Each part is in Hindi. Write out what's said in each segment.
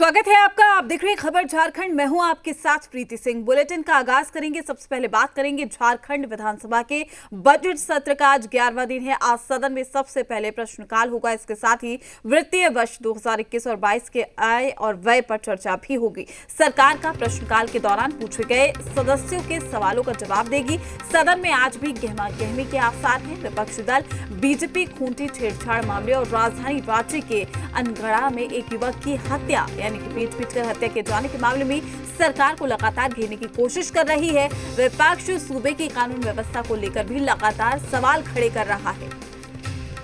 स्वागत है आपका। आप देख रहे हैं खबर झारखंड। मैं हूं आपके साथ प्रीति सिंह। बुलेटिन का आगाज करेंगे। सबसे पहले बात करेंगे झारखंड विधानसभा के बजट सत्र का। आज 11वां दिन है। आज सदन में सबसे पहले प्रश्नकाल होगा। इसके साथ ही वित्तीय वर्ष 2021 और 22 के आय और व्यय पर चर्चा भी होगी। सरकार का प्रश्नकाल के दौरान पूछे गए सदस्यों के सवालों का जवाब देगी। सदन में आज भी गहमा-गहमी के आसार हैं। विपक्षी दल बीजेपी खूंटी छेड़छाड़ मामले और राजधानी रांची के अनगढ़ा में एक युवक की हत्या यानी कि पीट कर हत्या किए जाने के मामले में सरकार को लगातार घेरने की कोशिश कर रही है। विपक्ष सूबे की कानून व्यवस्था को लेकर भी लगातार सवाल खड़े कर रहा है।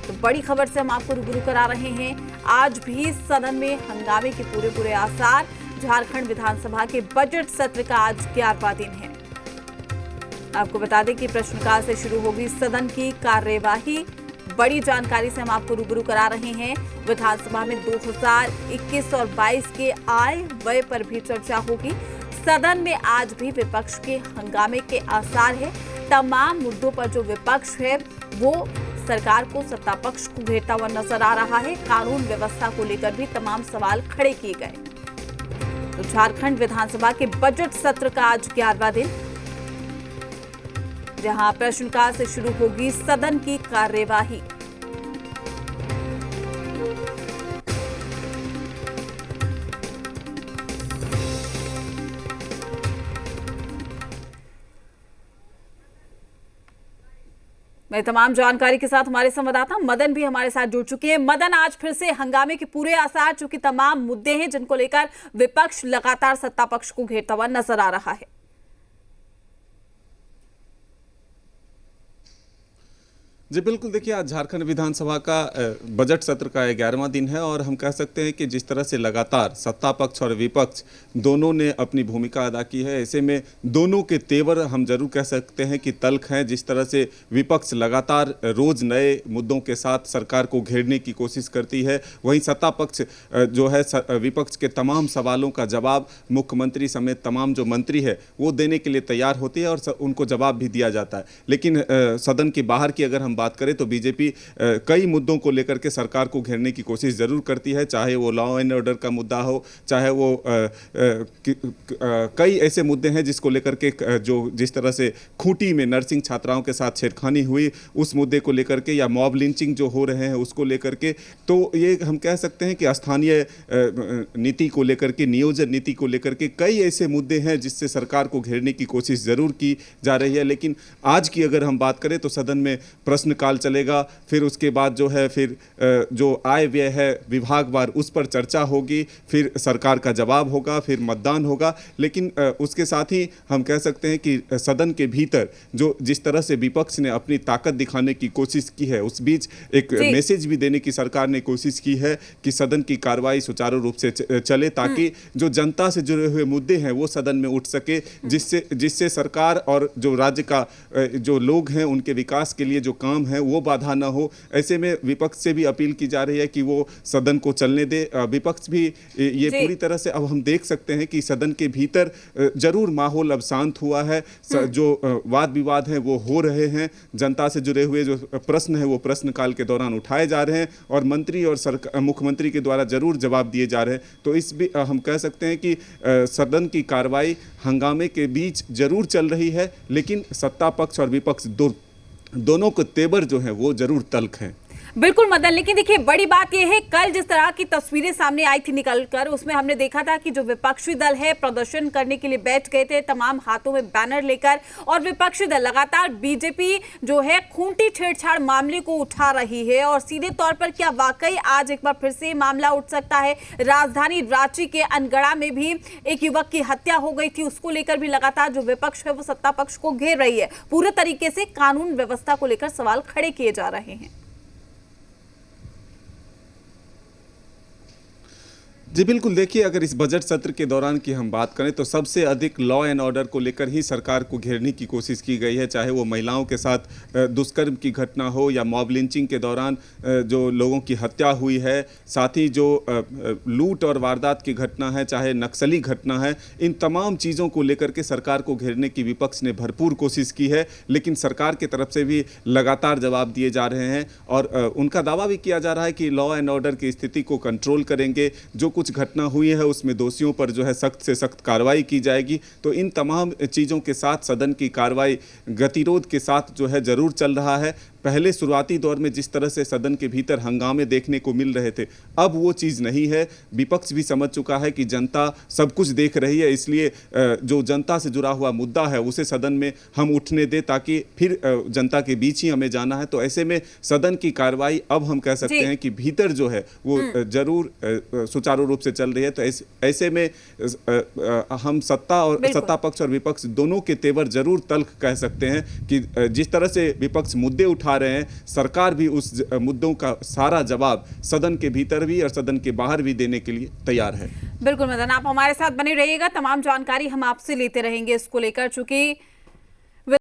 तो बड़ी खबर से हम आपको रूबरू करा रहे हैं। आज भी सदन में हंगामे के पूरे आसार। झारखंड विधानसभा के बजट सत्र का आज 11वां दिन है। आपको बता दें कि प्रश्नकाल से शुरू होगी सदन की कार्यवाही। बड़ी जानकारी से हम आपको रूबरू करा रहे हैं। विधानसभा में 2021 और 22 के आय व्यय पर भी चर्चा होगी। सदन में आज भी विपक्ष के हंगामे के आसार है। तमाम मुद्दों पर जो विपक्ष है वो सरकार को सत्ता पक्ष को घेरता हुआ नजर आ रहा है। कानून व्यवस्था को लेकर भी तमाम सवाल खड़े किए गए। तो झारखंड विधानसभा के बजट सत्र का आज 11वां दिन, जहां प्रश्नकाल से शुरू होगी सदन की कार्यवाही। मैं तमाम जानकारी के साथ हमारे संवाददाता मदन भी हमारे साथ जुड़ चुके हैं। मदन, आज फिर से हंगामे के पूरे आसार, चूंकि तमाम मुद्दे हैं जिनको लेकर विपक्ष लगातार सत्ता पक्ष को घेरता हुआ नजर आ रहा है। जी बिल्कुल, देखिए आज झारखंड विधानसभा का बजट सत्र का 11वां दिन है और हम कह सकते हैं कि जिस तरह से लगातार सत्ता पक्ष और विपक्ष दोनों ने अपनी भूमिका अदा की है, ऐसे में दोनों के तेवर हम जरूर कह सकते हैं कि तल्ख हैं। जिस तरह से विपक्ष लगातार रोज नए मुद्दों के साथ सरकार को घेरने की कोशिश करती है, वहीं सत्ता पक्ष जो है विपक्ष के तमाम सवालों का जवाब मुख्यमंत्री समेत तमाम जो मंत्री है वो देने के लिए तैयार होती है और उनको जवाब भी दिया जाता है। लेकिन सदन के बाहर की अगर हम बात करें तो बीजेपी कई मुद्दों को लेकर के सरकार को घेरने की कोशिश जरूर करती है, चाहे वो लॉ एंड ऑर्डर का मुद्दा हो, चाहे वो कई ऐसे मुद्दे हैं जिसको लेकर के जो जिस तरह से खूंटी में नर्सिंग छात्राओं के साथ छेड़खानी हुई उस मुद्दे को लेकर के, या मॉब लिंचिंग जो हो रहे हैं उसको लेकर के। तो ये हम कह सकते हैं कि स्थानीय नीति को लेकर के, नियोजन नीति को लेकर के कई ऐसे मुद्दे हैं जिससे सरकार को घेरने की कोशिश जरूर की जा रही है। लेकिन आज की अगर हम बात करें तो सदन में प्रश्नकाल चलेगा, फिर उसके बाद जो है फिर जो आय व्यय है विभागवार उस पर चर्चा होगी, फिर सरकार का जवाब होगा, फिर मतदान होगा। लेकिन उसके साथ ही हम कह सकते हैं कि सदन के भीतर जो जिस तरह से विपक्ष ने अपनी ताकत दिखाने की कोशिश की है, उस बीच एक मैसेज भी देने की सरकार ने कोशिश की है कि सदन की कार्रवाई सुचारू रूप से चले, ताकि जो जनता से जुड़े हुए मुद्दे हैं वो सदन में उठ सके, जिससे सरकार और जो राज्य का जो लोग हैं उनके विकास के लिए जो काम है वो बाधा ना हो। ऐसे में विपक्ष से भी अपील की जा रही है कि वो सदन को चलने दे। विपक्ष भी ये पूरी तरह से अब हम देख सकते हैं कि सदन के भीतर जरूर माहौल अब शांत हुआ है। जो वाद विवाद हैं वो हो रहे हैं, जनता से जुड़े हुए जो प्रश्न है वो प्रश्नकाल के दौरान उठाए जा रहे हैं और मंत्री और मुख्यमंत्री के द्वारा जरूर जवाब दिए जा रहे हैं। तो इस भी हम कह सकते हैं कि सदन की कार्रवाई हंगामे के बीच जरूर चल रही है, लेकिन सत्ता पक्ष और विपक्ष दोनों के तेवर जो हैं वो जरूर तल्ख हैं। बिल्कुल मदन, लेकिन देखिए बड़ी बात यह है, कल जिस तरह की तस्वीरें सामने आई थी निकलकर, उसमें हमने देखा था कि जो विपक्षी दल है प्रदर्शन करने के लिए बैठ गए थे, तमाम हाथों में बैनर लेकर, और विपक्षी दल लगातार बीजेपी जो है खूंटी छेड़छाड़ मामले को उठा रही है। और सीधे तौर पर क्या वाकई आज एक बार फिर से मामला उठ सकता है? राजधानी रांची के अनगढ़ा में भी एक युवक की हत्या हो गई थी, उसको लेकर भी लगातार जो विपक्ष है वो सत्ता पक्ष को घेर रही है। पूरे तरीके से कानून व्यवस्था को लेकर सवाल खड़े किए जा रहे हैं। जी बिल्कुल, देखिए अगर इस बजट सत्र के दौरान की हम बात करें तो सबसे अधिक लॉ एंड ऑर्डर को लेकर ही सरकार को घेरने की कोशिश की गई है, चाहे वो महिलाओं के साथ दुष्कर्म की घटना हो या मॉब लिंचिंग के दौरान जो लोगों की हत्या हुई है, साथ ही जो लूट और वारदात की घटना है, चाहे नक्सली घटना है, इन तमाम चीज़ों को लेकर के सरकार को घेरने की विपक्ष ने भरपूर कोशिश की है। लेकिन सरकार की तरफ से भी लगातार जवाब दिए जा रहे हैं और उनका दावा भी किया जा रहा है कि लॉ एंड ऑर्डर की स्थिति को कंट्रोल करेंगे। जो कुछ कुछ घटना हुई है उसमें दोषियों पर जो है सख्त से सख्त कार्रवाई की जाएगी। तो इन तमाम चीज़ों के साथ सदन की कार्रवाई गतिरोध के साथ जो है ज़रूर चल रहा है। पहले शुरुआती दौर में जिस तरह से सदन के भीतर हंगामे देखने को मिल रहे थे, अब वो चीज़ नहीं है। विपक्ष भी समझ चुका है कि जनता सब कुछ देख रही है, इसलिए जो जनता से जुड़ा हुआ मुद्दा है उसे सदन में हम उठने दें, ताकि फिर जनता के बीच ही हमें जाना है। तो ऐसे में सदन की कार्रवाई अब हम कह सकते हैं कि भीतर जो है वो जरूर सुचारू रूप से चल रही है। तो ऐसे में हम सत्ता पक्ष और विपक्ष दोनों के तेवर जरूर तल्ख कह सकते हैं कि जिस तरह से विपक्ष मुद्दे उठा रहे हैं, सरकार भी उस मुद्दों का सारा जवाब सदन के भीतर भी और सदन के बाहर भी देने के लिए तैयार है। बिल्कुल मदन, आप हमारे साथ बने रहिएगा, तमाम जानकारी हम आपसे लेते रहेंगे इसको लेकर। चूंकि